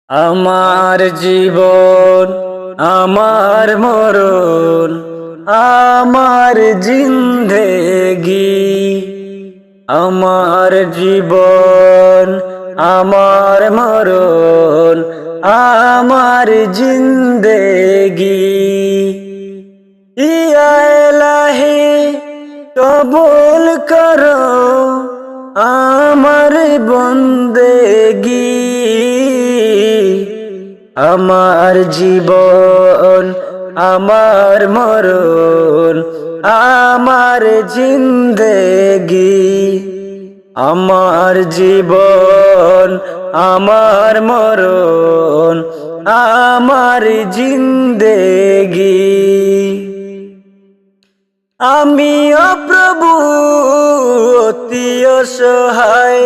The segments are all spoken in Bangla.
আমার জীবন আমার মরণ, আমার জিন্দেগি। আমার জীবন আমার মরণ, আমার জিন্দেগি। ইয়া ইলাহি কবুল করো আমার বন্দেগি। আমার জীবন আমার মরণ, আমার জিন্দেগি। আমার জীবন আমার মরণ, আমার জিন্দেগি। আমিও প্রভু অতি অসহায়,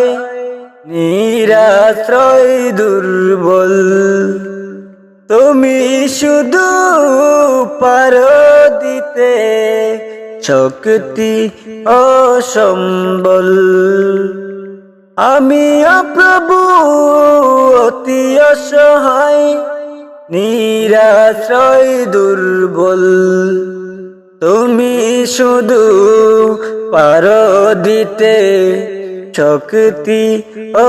নিরাশ্রয় দুর্বল। তুমি শুধু পারো দিতে শক্তি ও সম্বল। আমিও প্রভু অতি অসহায়, নিরাশ্রয় দুর্বল। তুমি শুধু পারো দিতে শক্তি ও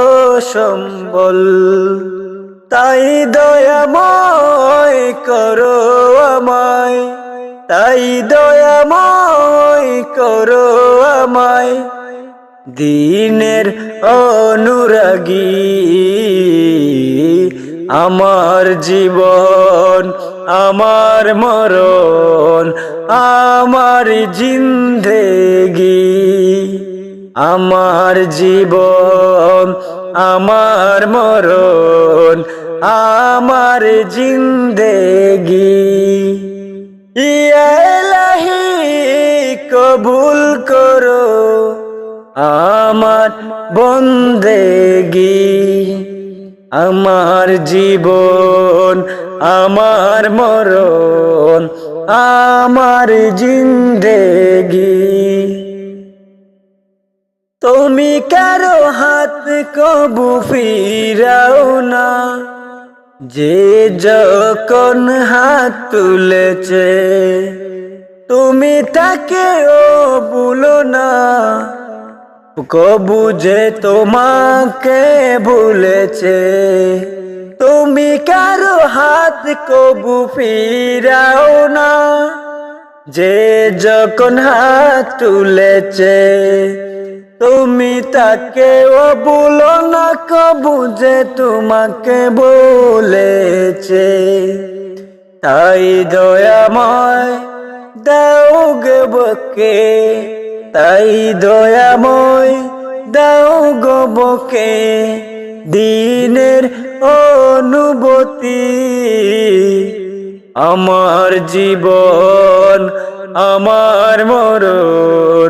সম্বল। তাই দয়াময় করো আমায়, তাই দয়াময় করো আমায়। দিনের অনুরাগী আমার জীবন আমার মরণ, আমার জিন্দেগি। আমার জীবন আমার মরণ, আমার জিন্দেগি। ইয়া ইলাহি কবুল করো আমার বন্দেগি। আমার জীবন আমার মরণ, আমার জিন্দেগি। তুমি কারো হাত কবু ফিরাও না, যে যখন হাত তুলেছে। তুমি তাকে ও ভুলো না, কবু যে তোমাকে ভুলেছে। তুমি কারো হাত কবু ফিরাও না, যে যখন হাত তুলেছে। তুমি তাকে ও ভুলো না, কবু যে তোমাকে বলেছে। তাই দয়াময় দাও গো বকে, তাই দয়াময় দাও গো বকে। দিনের অনুভূতি আমার জীবন আমার মরণ,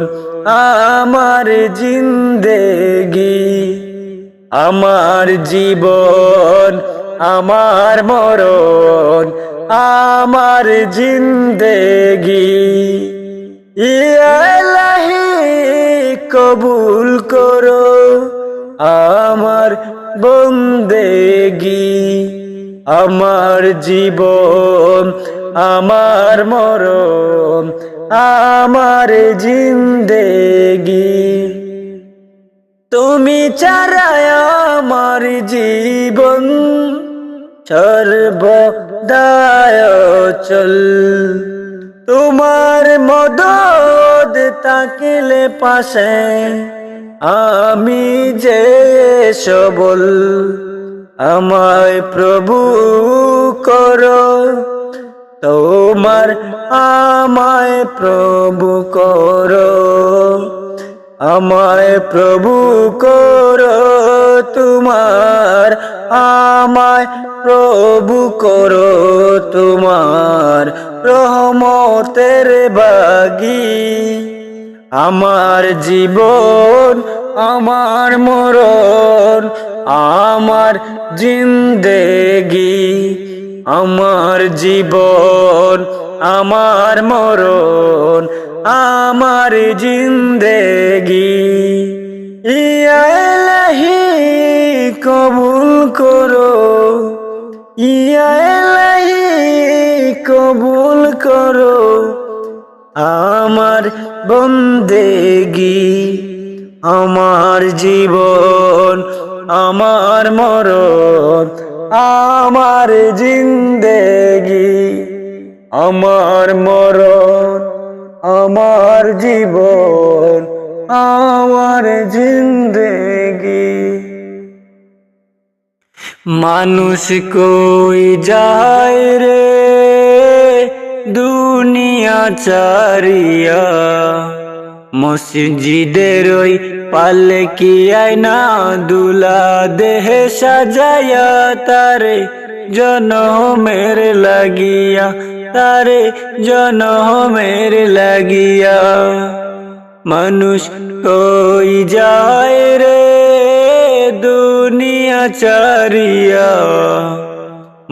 আমার জিন্দেগি। আমার জীবন আমার মরণ, আমার জিন্দেগি। ইয়া ইলাহি কবুল করো আমার বন্দেগি। আমার জীবন আমার মরণ, আমার জিন্দেগি। তুমি ছাড়া আমার জীবন সর্বদাই অচল। তোমার মদদ থাকিলে পাশে আমি যে সবল। আমায় প্রভু করো তোমার, আমায় প্রভু করো। আমায় প্রভু করো তোমার, আমায় প্রভু করো তোমার। রহমতের বাগী আমার জীবন আমার মরণ, আমার জিন্দেগি। আমার জীবন আমার মরণ, আমার জিন্দেগি। ইয়া ইলাহি কবুল করো ইয়া এলাহি কবুল করো আমার বন্দেগি, আমার জীবন আমার মরণ আমার জিন্দেগি, আমার মরণ আমার জীবন আমার জিন্দেগি। মানুষ কই যায় রে দুনিয়া চারিয়া, মসজিদের ওই পালকি আয়না দুলা দেহে সাজায়া, তারে জনমের লাগিয়া, তারে জনমের লাগিয়া। মানুষ কই যায় রে দুনিয়া চারিয়া,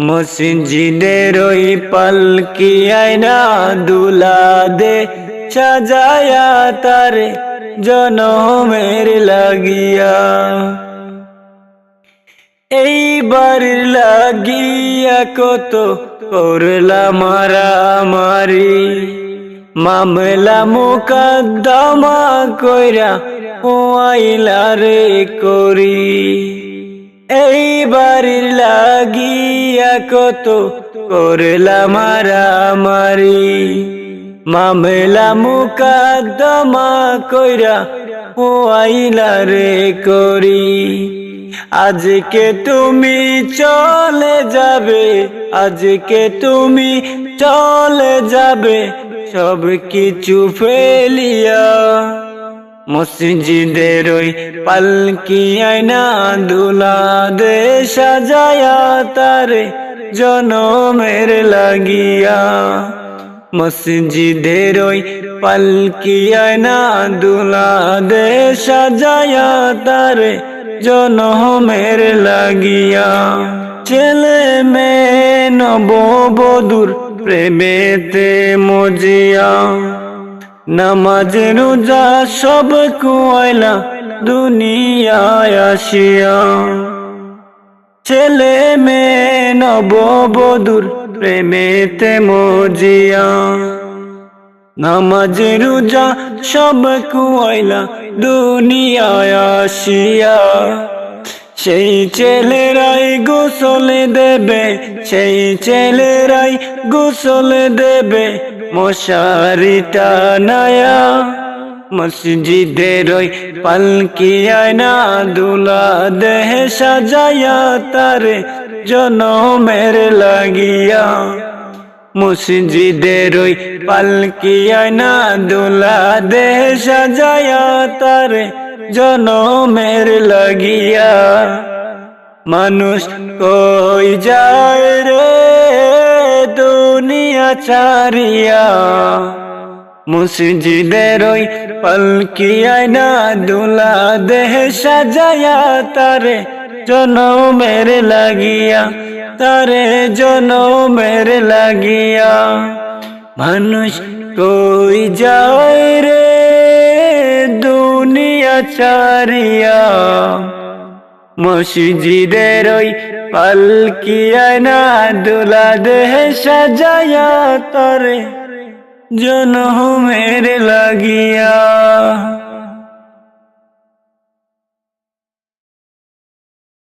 মসজিদের ওই পালকি আয়না দুলা দে সাজায়া, তারে জনমের লাগিয়া। এইবার লাগিয়া কত করলা মারামারি, মামলা মুকদ্দমা কইরা ও আইলা রে করি। এইবার লাগিয়া কত করলা মারামারি, মামলা মুকদ্দমা কইরা ও আইলা রে করি। আজকে তুমি চলে যাবে, আজকে তুমি চলে যাবে সব কিছু ফেলিয়া, মসজিদের ওই পালকি আয়না দুলা দে সাজায়া, তারে জনমের লাগিয়া। মসজিদের ওই পালকি আয়না দুলা দে সাজায়া, তারে জনমের লাগিয়া। ছেলে মেয়ে নববধূর প্রেমেতে মজিয়া, নামাজ রোজা সব কুয়াইলা দুনিয়ায় আসিয়া। ছেলে মেয়ে নববধূর প্রেমেতে মজিয়া, নামাজ রোজা সব কুয়াইলা দুনিয়ায় আসিয়া। সেই ছেলেরাই গোসল দেবে, সেই ছেলেরাই গোসল দেবে মশারি টানায়া, মসজিদের ওই পালকি আয়না দুলা দেহ সাজায়া, তারে জনমের লাগিয়া। মসজিদের ওই পালকি আয়না দুলা দেহ সাজায়া, তারে জনমের লাগিয়া। মানুষ কই যায় রে দুনিয়া ছাড়িয়া, মসজিদের ওই পালকি আয়না দুলা দেহ সাজায়া, তারে জনমের লাগিয়া, তারে জনমের লাগিয়া। মানুষ কই যায় রে দুনিয়া ছাড়িয়া, মসজিদের ওই পালকি আয়না দুলা দেহ সাজায়া, তারে জনমের লাগিয়া।